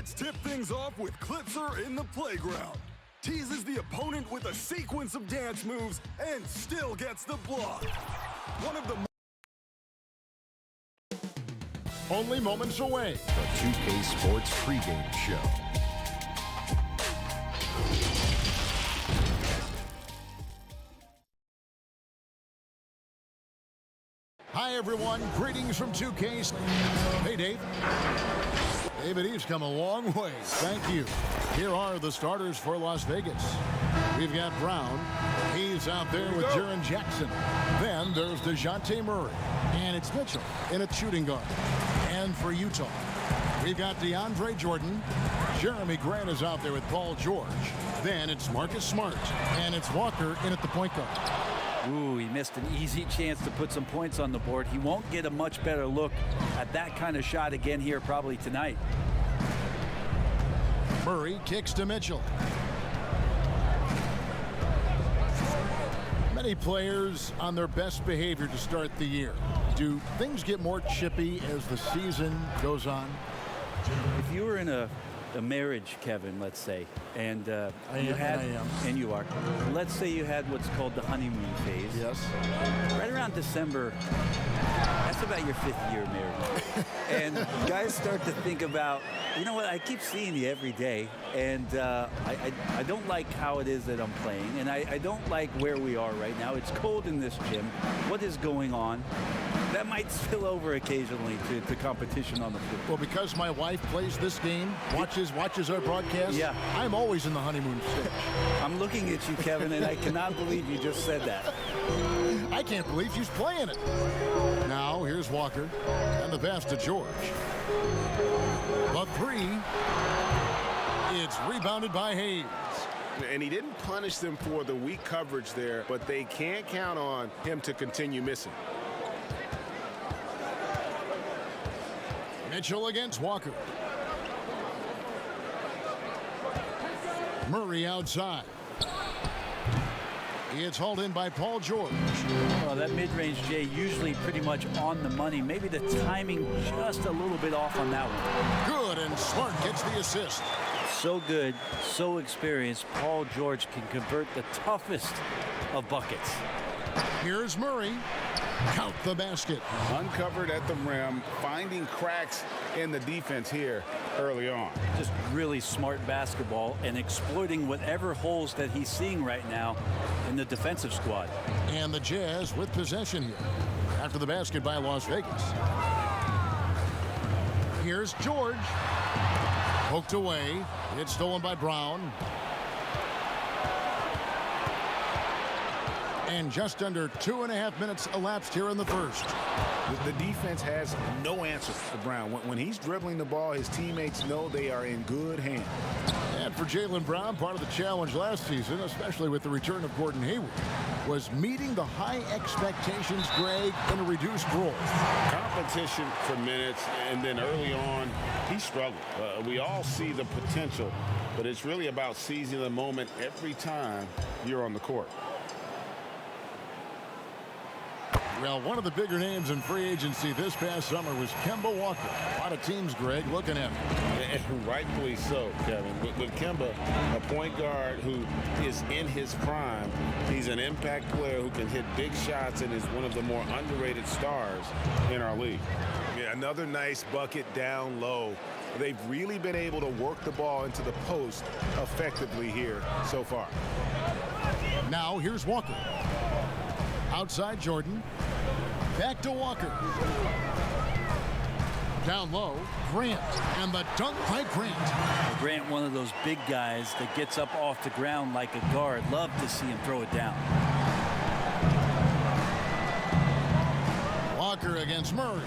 Let's tip things off with Klitzer in the playground. Teases the opponent with a sequence of dance moves and still gets the block. One of the only moments away. The 2K Sports pregame show. Hi, everyone. Greetings from 2K. Hey, Dave. David Eve's come a long way. Thank you. Here are the starters for Las Vegas. We've got Brown. He's out there with Jaren Jackson. Then there's DeJounte Murray. And it's Mitchell in a shooting guard. And for Utah, we've got DeAndre Jordan. Jeremy Grant is out there with Paul George. Then it's Marcus Smart. And it's Walker in at the point guard. Ooh, he missed an easy chance to put some points on the board. He won't get a much better look at that kind of shot again here probably tonight. Murray kicks to Mitchell. Many players on their best behavior to start the year. Do things get more chippy as the season goes on? If you were in a marriage, Kevin, let's say, and you are. Let's say you had what's called the honeymoon phase. Yes. Right around December, that's about your 5th year married. And guys start to think about, you know what, I keep seeing you every day, and I don't like how it is that I'm playing, and I don't like where we are right now. It's cold in this gym. What is going on? That might spill over occasionally to competition on the field. Well, because my wife plays this game, watches our broadcast, yeah. I'm always in the honeymoon stage. I'm looking at you, Kevin, and I cannot believe you just said that. I can't believe she's playing it. Now, here's Walker, and the pass to George. The three, it's rebounded by Hayes. And he didn't punish them for the weak coverage there, but they can't count on him to continue missing. Mitchell against Walker. Murray outside. It's hauled in by Paul George. Well, that mid-range, Jay, usually pretty much on the money. Maybe the timing just a little bit off on that one. Good, and Smart gets the assist. So good, so experienced. Paul George can convert the toughest of buckets. Here's Murray. Count the basket. Uncovered at the rim, finding cracks in the defense here early on. Just really smart basketball and exploiting whatever holes that he's seeing right now in the defensive squad. And the Jazz with possession here after the basket by Las Vegas. Here's George. Poked away. It's stolen by Brown. And just under 2.5 minutes elapsed here in the first. The defense has no answer for Brown. When he's dribbling the ball, his teammates know they are in good hands. And for Jaylen Brown, part of the challenge last season, especially with the return of Gordon Hayward, was meeting the high expectations, Greg, in a reduced role. Competition for minutes, and then early on, he struggled. We all see the potential, but it's really about seizing the moment every time you're on the court. Well, one of the bigger names in free agency this past summer was Kemba Walker. A lot of teams, Greg, looking at him. And rightfully so, Kevin. With Kemba, a point guard who is in his prime, he's an impact player who can hit big shots and is one of the more underrated stars in our league. Yeah, another nice bucket down low. They've really been able to work the ball into the post effectively here so far. Now here's Walker. Outside Jordan. Back to Walker. Down low, Grant. And the dunk by Grant. Grant, one of those big guys that gets up off the ground like a guard. Love to see him throw it down. Walker against Murray.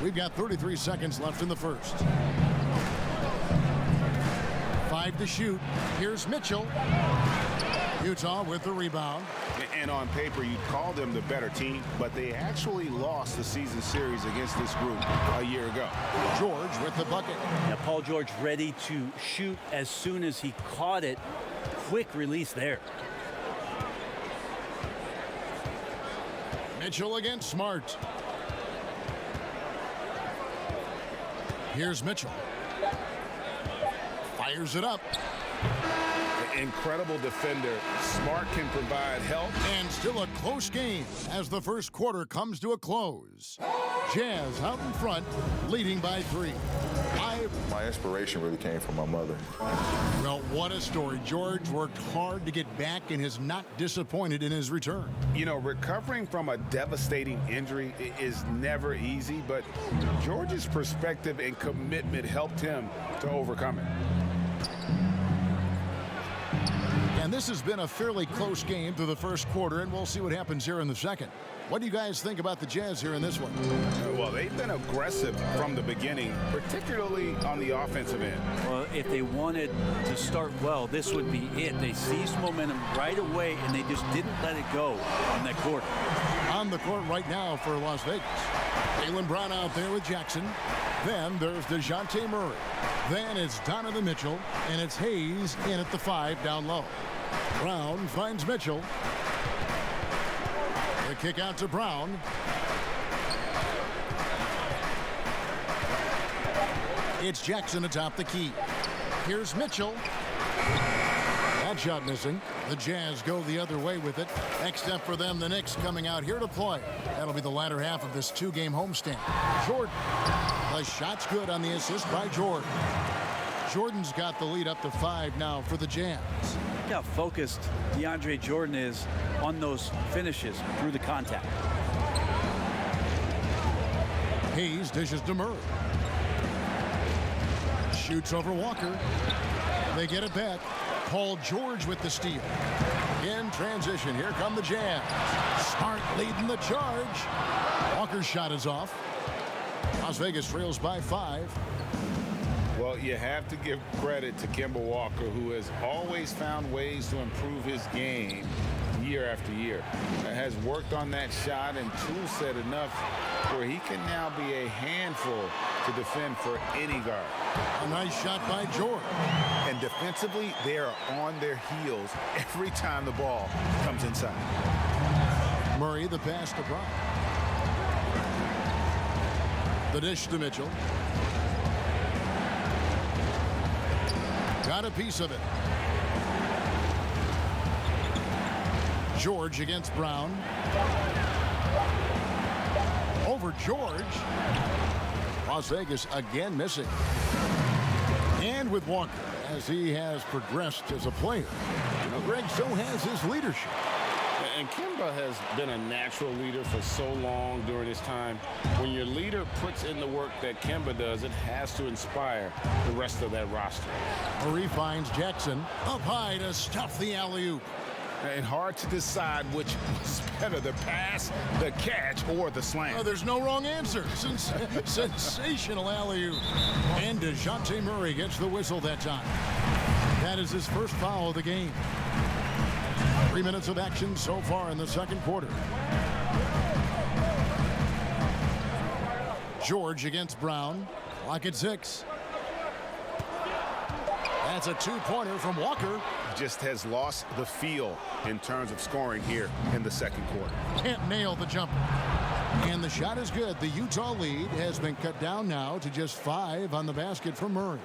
We've got 33 seconds left in the first. 5 to shoot. Here's Mitchell. Utah with the rebound. And on paper, you'd call them the better team, but they actually lost the season series against this group a year ago. George with the bucket. Now, Paul George ready to shoot as soon as he caught it. Quick release there. Mitchell against Smart. Here's Mitchell. Fires it up. Incredible defender. Smart can provide help. And still a close game as the first quarter comes to a close. Jazz out in front, leading by 3. My inspiration really came from my mother. Well, what a story. George worked hard to get back and is not disappointed in his return. You know, recovering from a devastating injury is never easy, but George's perspective and commitment helped him to overcome it. And this has been a fairly close game through the first quarter, and we'll see what happens here in the second. What do you guys think about the Jazz here in this one? Well, they've been aggressive from the beginning, particularly on the offensive end. Well, if they wanted to start well, this would be it. They seized momentum right away, and they just didn't let it go on that court. On the court right now for Las Vegas. Jaylen Brown out there with Jackson. Then there's DeJounte Murray. Then it's Donovan Mitchell, and it's Hayes in at the 5 down low. Brown finds Mitchell. The kick out to Brown. It's Jackson atop the key. Here's Mitchell. That shot missing. The Jazz go the other way with it. Next up for them, the Knicks coming out here to play. That'll be the latter half of this 2-game homestand. Jordan. The shot's good on the assist by Jordan. Jordan's got the lead up to 5 now for the Jazz. Look how focused DeAndre Jordan is on those finishes through the contact. Hayes dishes to Murray. Shoots over Walker. They get it back. Paul George with the steal. In transition, here come the Jazz. Smart leading the charge. Walker's shot is off. Las Vegas trails by 5. Well, you have to give credit to Kemba Walker, who has always found ways to improve his game year after year. Has worked on that shot and tool set enough where he can now be a handful to defend for any guard. A nice shot by George. And defensively, they are on their heels every time the ball comes inside. Murray, the pass to Brown. The dish to Mitchell. Got a piece of it. George against Brown. Over George. Las Vegas again missing. And with Walker, as he has progressed as a player. You know, Greg, so has his leadership. And Kemba has been a natural leader for so long during his time. When your leader puts in the work that Kemba does, it has to inspire the rest of that roster. Murray finds Jackson up high to stuff the alley-oop. And hard to decide which was better, the pass, the catch, or the slam. Oh, there's no wrong answer. Sensational alley-oop. And DeJounte Murray gets the whistle that time. That is his first foul of the game. 3 minutes of action so far in the second quarter. George against Brown. Clock at 6. That's a 2-pointer from Walker. Just has lost the feel in terms of scoring here in the second quarter. Can't nail the jumper. And the shot is good. The Utah lead has been cut down now to just 5 on the basket for Murray.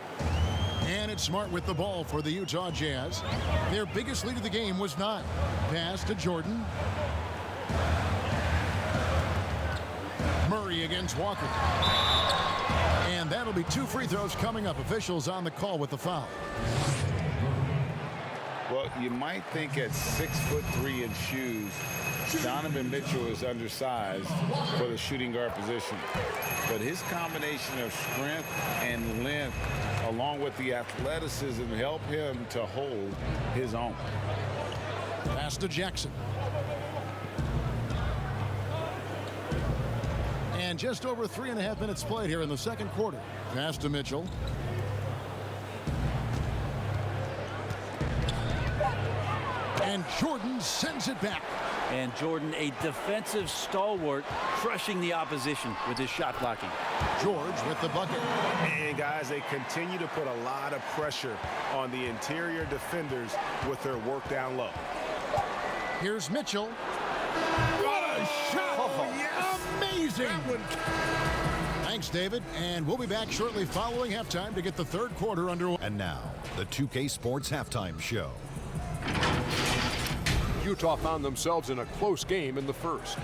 And it's Smart with the ball for the Utah Jazz. Their biggest lead of the game was 9. Pass to Jordan. Murray against Walker. And that'll be 2 free throws coming up. Officials on the call with the foul. Well, you might think at 6'3" in shoes, Donovan Mitchell is undersized for the shooting guard position. But his combination of strength and length, along with the athleticism, help him to hold his own. Pass to Jackson. And just over 3.5 minutes played here in the second quarter. Pass to Mitchell. And Jordan sends it back. And Jordan, a defensive stalwart, crushing the opposition with his shot blocking. George with the bucket. And guys, they continue to put a lot of pressure on the interior defenders with their work down low. Here's Mitchell. What a shot! Oh, yes. Amazing! Thanks, David. And we'll be back shortly following halftime to get the third quarter underway. And now, the 2K Sports Halftime Show. Utah found themselves in a close game in the first.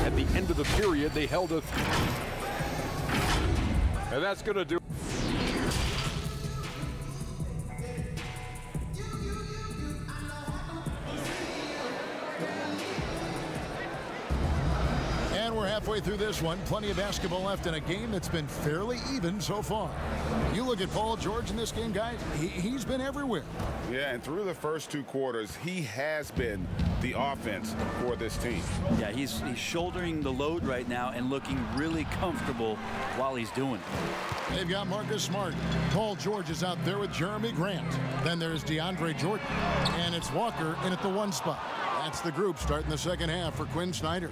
At the end of the period, they held a... And that's going to do... And we're halfway through this one. Plenty of basketball left in a game that's been fairly even so far. You look at Paul George in this game, guys. He's been everywhere. Yeah, and through the first two quarters, he has been the offense for this team. Yeah, he's shouldering the load right now and looking really comfortable while he's doing it. They've got Marcus Smart. Paul George is out there with Jeremy Grant. Then there's DeAndre Jordan. And it's Walker in at the 1 spot. That's the group starting the second half for Quinn Snyder.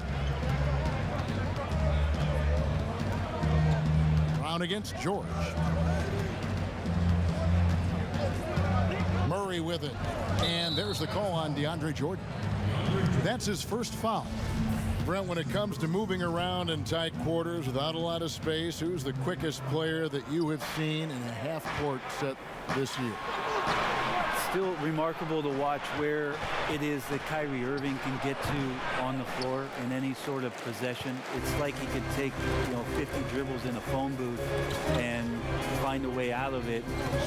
Brown against George. Murray with it. And there's the call on DeAndre Jordan. That's his first foul. Brent, when it comes to moving around in tight quarters without a lot of space, who's the quickest player that you have seen in a half-court set this year? Still remarkable to watch where it is that Kyrie Irving can get to on the floor in any sort of possession. It's like he could take 50 dribbles in a phone booth and find a way out of it,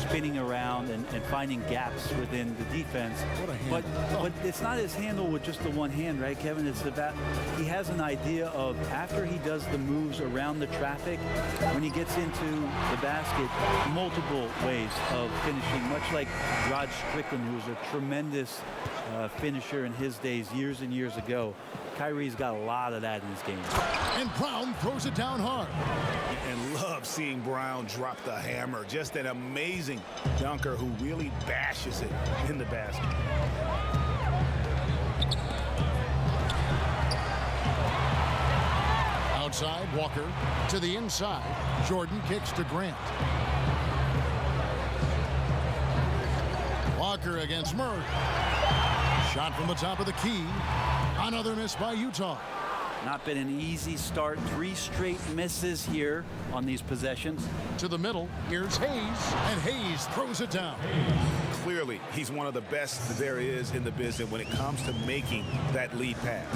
spinning around and finding gaps within the defense. What a handle. But it's not his handle with just the one hand, right, Kevin? It's about he has an idea of after he does the moves around the traffic, when he gets into the basket, multiple ways of finishing, much like Rod Strickland, who was a tremendous finisher in his days years and years ago. Kyrie's got a lot of that in his game. And Brown throws it down hard. And love seeing Brown drop the hammer. Just an amazing dunker who really bashes it in the basket. Outside, Walker to the inside. Jordan kicks to Grant. Walker against Murray. Shot from the top of the key. Another miss by Utah. Not been an easy start. 3 straight misses here on these possessions. To the middle, here's Hayes, and Hayes throws it down. Clearly, he's one of the best there is in the business when it comes to making that lead pass.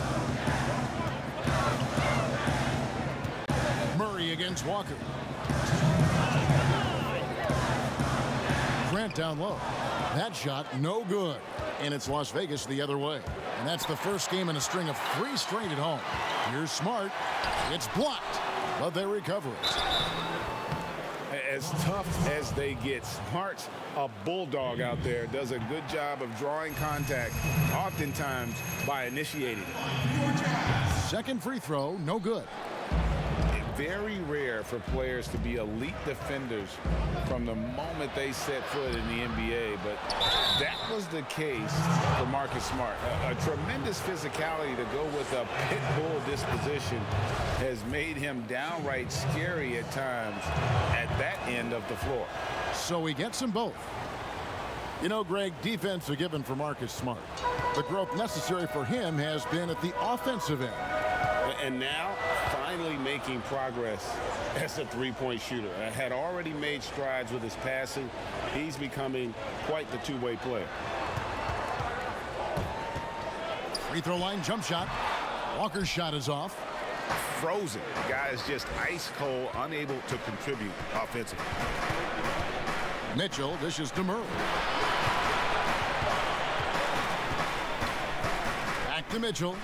Murray against Walker. Grant down low. That shot, no good. And it's Las Vegas the other way. And that's the first game in a string of 3 straight at home. Here's Smart. It's blocked, but they recover it. As tough as they get, Smart's a bulldog out there, does a good job of drawing contact, oftentimes by initiating it. Second free throw, no good. Very rare for players to be elite defenders from the moment they set foot in the NBA, but that was the case for Marcus Smart. A tremendous physicality to go with a pit bull disposition has made him downright scary at times at that end of the floor. So he gets them both. You know, Greg, defense forgiven for Marcus Smart. The growth necessary for him has been at the offensive end. And now, finally making progress as a three-point shooter. Had already made strides with his passing. He's becoming quite the two-way player. Free throw line jump shot. Walker's shot is off. Frozen. The guy is just ice cold, unable to contribute offensively. Mitchell dishes to Murray. Back to Mitchell.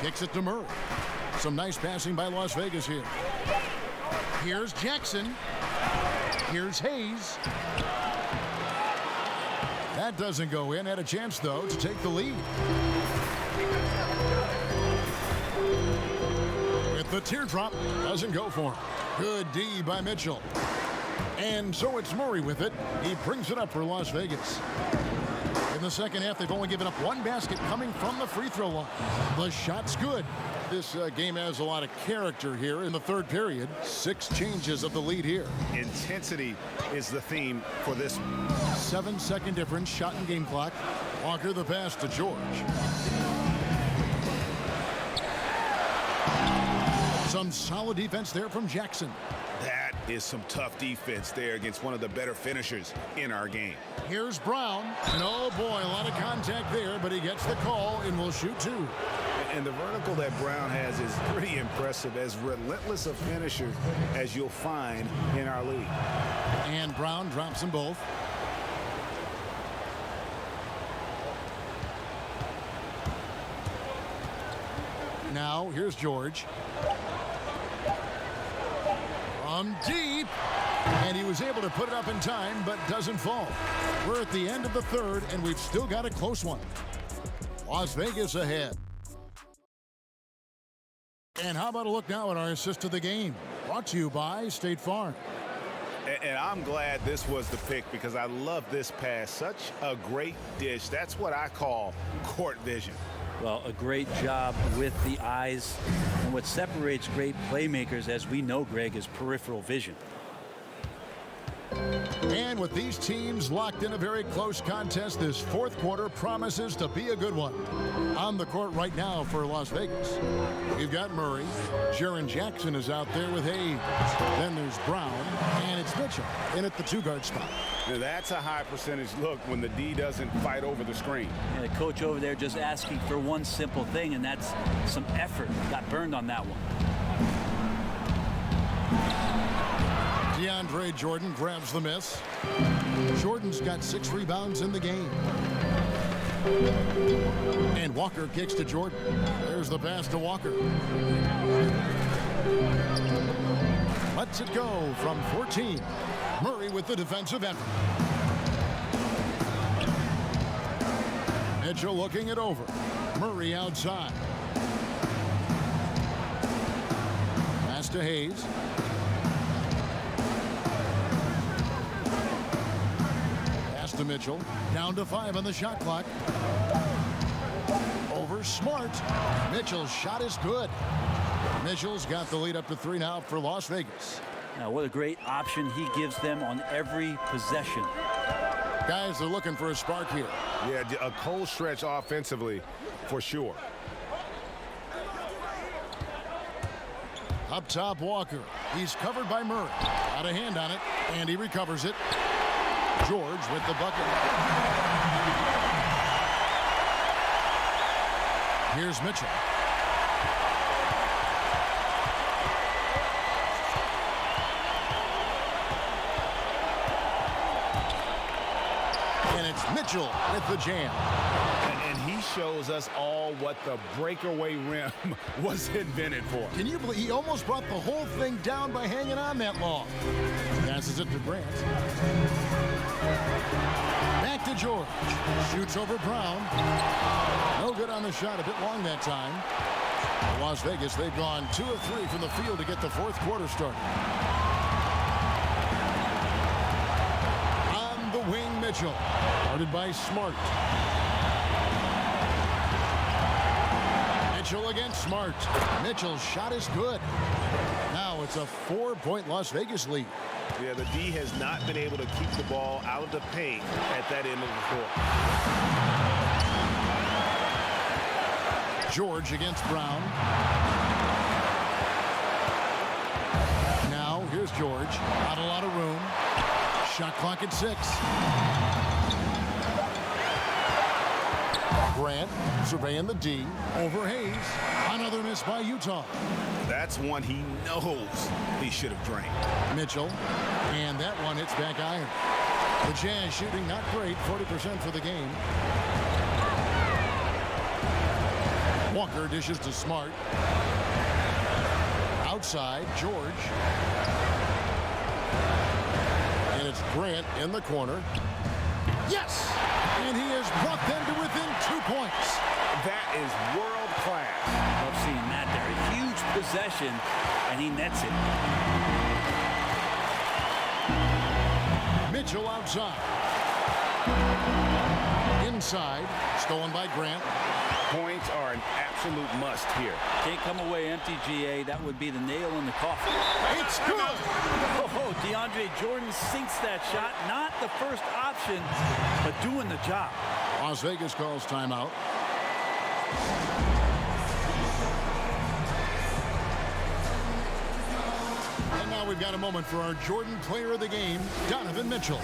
Kicks it to Murray. Some nice passing by Las Vegas here. Here's Jackson. Here's Hayes. That doesn't go in. Had a chance, though, to take the lead. With the teardrop, doesn't go for him. Good D by Mitchell. And so it's Murray with it. He brings it up for Las Vegas. In the second half, they've only given up 1 basket coming from the free throw line. The shot's good. This game has a lot of character here in the third period. 6 changes of the lead here. Intensity is the theme for this one. 7-second difference, shot and game clock. Walker the pass to George. Some solid defense there from Jackson. That is some tough defense there against one of the better finishers in our game. Here's Brown. And oh boy, a lot of contact there, but he gets the call and will shoot two. And the vertical that Brown has is pretty impressive, as relentless a finisher as you'll find in our league. And Brown drops them both. Now, here's George. From deep. And he was able to put it up in time, but doesn't fall. We're at the end of the third, and we've still got a close one. Las Vegas ahead. And how about a look now at our assist of the game? Brought to you by State Farm. And I'm glad this was the pick because I love this pass. Such a great dish. That's what I call court vision. Well, a great job with the eyes. And what separates great playmakers, as we know, Greg, is peripheral vision. And with these teams locked in a very close contest, this fourth quarter promises to be a good one. On the court right now for Las Vegas, we've got Murray. Jaren Jackson is out there with Hayes. Then there's Brown, and it's Mitchell in at the two-guard spot. Now that's a high percentage look when the D doesn't fight over the screen. And the coach over there just asking for one simple thing, and that's some effort. Got burned on that one. DeAndre Jordan grabs the miss. Jordan's got 6 rebounds in the game. And Walker kicks to Jordan. There's the pass to Walker. Lets it go from 14. Murray with the defensive effort. Mitchell looking it over. Murray outside. Pass to Hayes. To Mitchell, down to 5 on the shot clock. Over Smart. Mitchell's shot is good. Mitchell's got the lead up to 3 now for Las Vegas. Now, what a great option he gives them on every possession. Guys are looking for a spark here. Yeah, a cold stretch offensively for sure. Up top, Walker. He's covered by Murray. Got a hand on it, and he recovers it. George with the bucket. Here's Mitchell. And it's Mitchell with the jam. And he shows us all what the breakaway rim was invented for. Can you believe he almost brought the whole thing down by hanging on that long? Passes it to Grant. Back to George. Shoots over Brown. No good on the shot. A bit long that time. Las Vegas, they've gone 2 of 3 from the field to get the fourth quarter started. On the wing, Mitchell. Guarded by Smart. Mitchell against Smart. Mitchell's shot is good. Now it's a 4-point Las Vegas lead. Yeah, the D has not been able to keep the ball out of the paint at that end of the court. George against Brown. Now here's George. Not a lot of room. Shot clock at 6. Grant surveying the D. Over Hayes. Another miss by Utah. That's one he knows he should have drained. Mitchell. And that one hits back iron. The Jazz shooting not great. 40% for the game. Walker dishes to Smart. Outside, George. And it's Grant in the corner. Yes! And he has brought them to within 2 points. That is world class. Love seeing that there. A huge possession, and he nets it. Mitchell outside. Inside, stolen by Grant. Points are an absolute must here. Can't come away empty, GA. That would be the nail in the coffin. It's good! Oh, DeAndre Jordan sinks that shot. Not the first option, but doing the job. Las Vegas calls timeout. And now we've got a moment for our Jordan Player of the Game, Donovan Mitchell.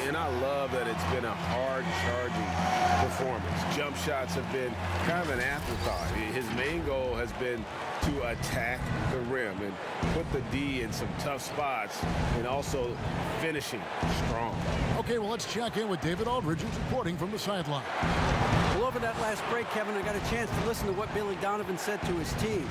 And I love that it's been a hard-charging performance. Jump shots have been kind of an afterthought. His main goal has been to attack the rim and put the D in some tough spots and also finishing strong. Okay, well, let's check in with David Aldridge, who's reporting from the sideline. Well, over that last break, Kevin, I got a chance to listen to what Billy Donovan said to his team.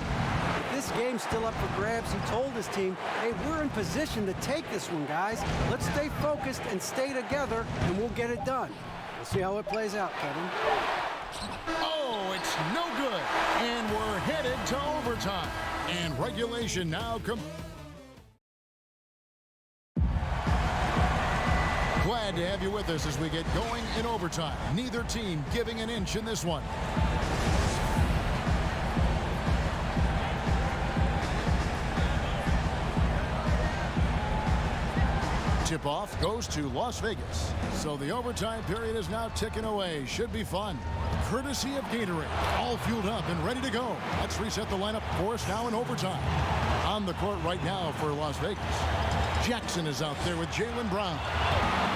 If this game's still up for grabs, he told his team, hey, we're in position to take this one, guys. Let's stay focused and stay together, and we'll get it done. We'll see how it plays out, Kevin. Oh, it's no good. And we're headed to overtime. And regulation now Glad to have you with us as we get going in overtime. Neither team giving an inch in this one. Tip-off goes to Las Vegas. So the overtime period is now ticking away. Should be fun. Courtesy of Gatorade. All fueled up and ready to go. Let's reset the lineup for us now in overtime. On the court right now for Las Vegas. Jackson is out there with Jaylen Brown.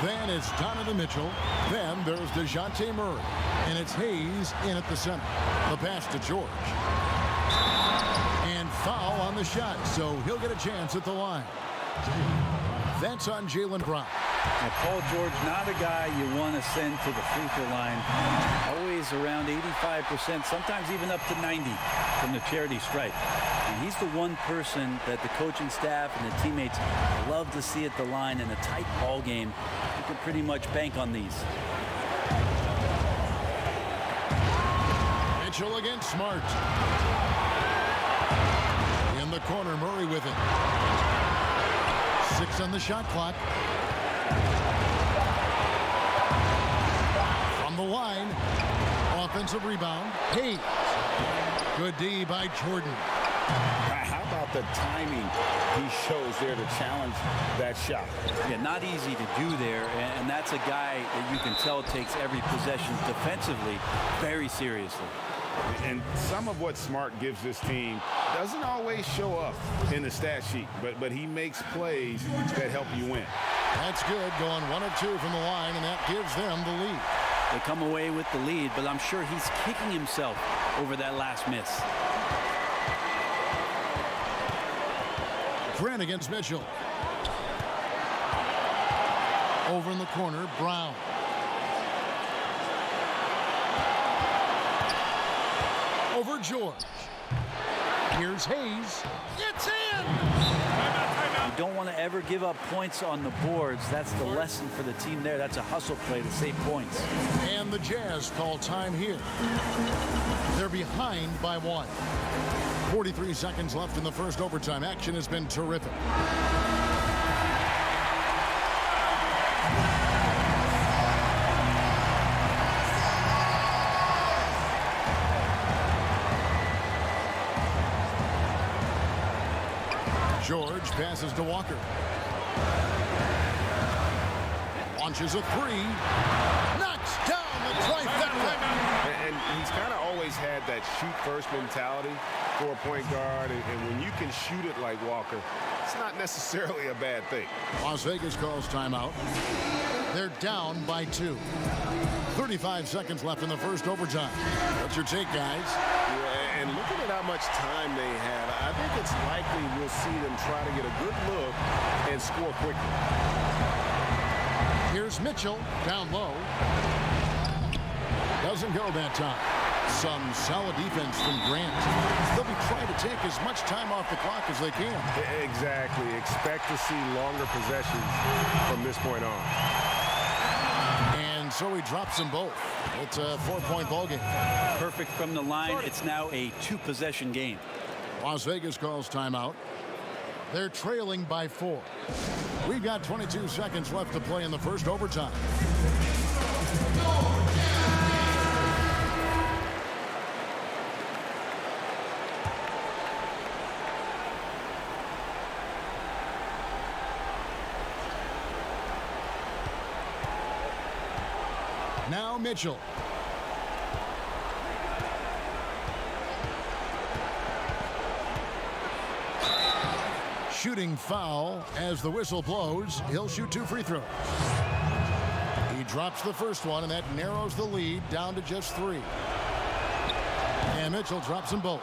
Then it's Donovan Mitchell. Then there's DeJounte Murray. And it's Hayes in at the center. The pass to George. And foul on the shot, so he'll get a chance at the line. That's on Jaylen Brown. Now, Paul George, not a guy you want to send to the free throw line. Always around 85%, sometimes even up to 90 from the charity stripe. And he's the one person that the coaching staff and the teammates love to see at the line in a tight ball game. You can pretty much bank on these. Mitchell against Smart. In the corner, Murray with it. 6 on the shot clock. From the line, offensive rebound. Hayes. Good D by Jordan. How about the timing he shows there to challenge that shot? Yeah, not easy to do there, and that's a guy that you can tell takes every possession defensively very seriously. And some of what Smart gives this team doesn't always show up in the stat sheet, but he makes plays that help you win. That's good, going 1 of 2 from the line, and that gives them the lead. They come away with the lead, but I'm sure he's kicking himself over that last miss. Grant against Mitchell. Over in the corner, Brown. Over George. Here's Hayes. It's in! You don't want to ever give up points on the boards. That's the lesson for the team there. That's a hustle play to save points. And the Jazz call time here. They're behind by 1. 43 seconds left in the first overtime. Action has been terrific. George passes to Walker. Launches a 3. Knocks down the trifecta. And he's kind of always had that shoot-first mentality for a point guard. And when you can shoot it like Walker, it's not necessarily a bad thing. Las Vegas calls timeout. They're down by 2. 35 seconds left in the first overtime. What's your take, guys? Yeah, and looking at how much time they have, I think it's likely we'll see them try to get a good look and score quickly. Here's Mitchell down low. Doesn't go that time. Some solid defense from Grant. They'll be trying to take as much time off the clock as they can. Exactly. Expect to see longer possessions from this point on. And so he drops them both. It's a 4-point ball game. Perfect from the line. It's now a 2-possession game. Las Vegas calls timeout. They're trailing by 4. We've got 22 seconds left to play in the first overtime. Now Mitchell. shooting foul. As the whistle blows, he'll shoot 2 free throws. He drops the first one, and that narrows the lead down to just 3. And Mitchell drops them both.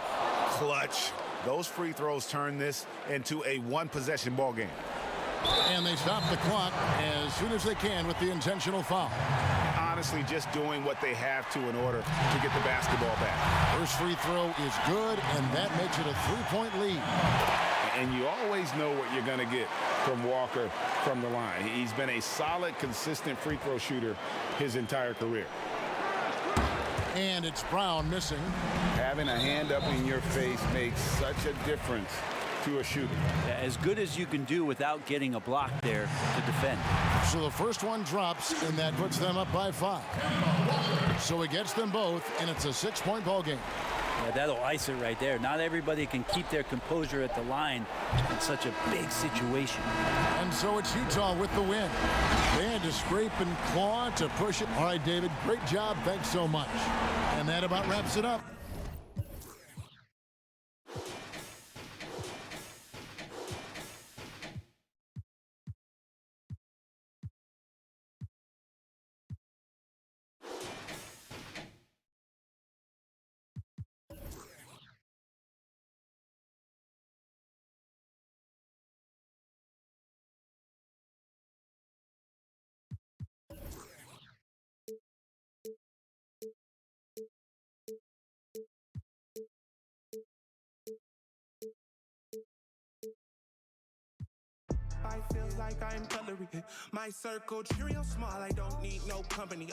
Clutch. Those free throws turn this into a one-possession ball game. And they stop the clock as soon as they can with the intentional foul. Honestly, just doing what they have to in order to get the basketball back. First free throw is good, and that makes it a 3-point lead. And you always know what you're going to get from Walker from the line. He's been a solid, consistent free throw shooter his entire career. And it's Brown missing. Having a hand up in your face makes such a difference to a shooter. As good as you can do without getting a block there to defend. So the first one drops, and that puts them up by 5. So it gets them both, and it's a 6-point ball game. Yeah, that'll ice it right there. Not everybody can keep their composure at the line in such a big situation. And so it's Utah with the win. They had to scrape and claw to push it. All right, David, great job. Thanks so much. And that about wraps it up. I feel like I'm cutlery. My circle, Cheerio small, I don't need no company.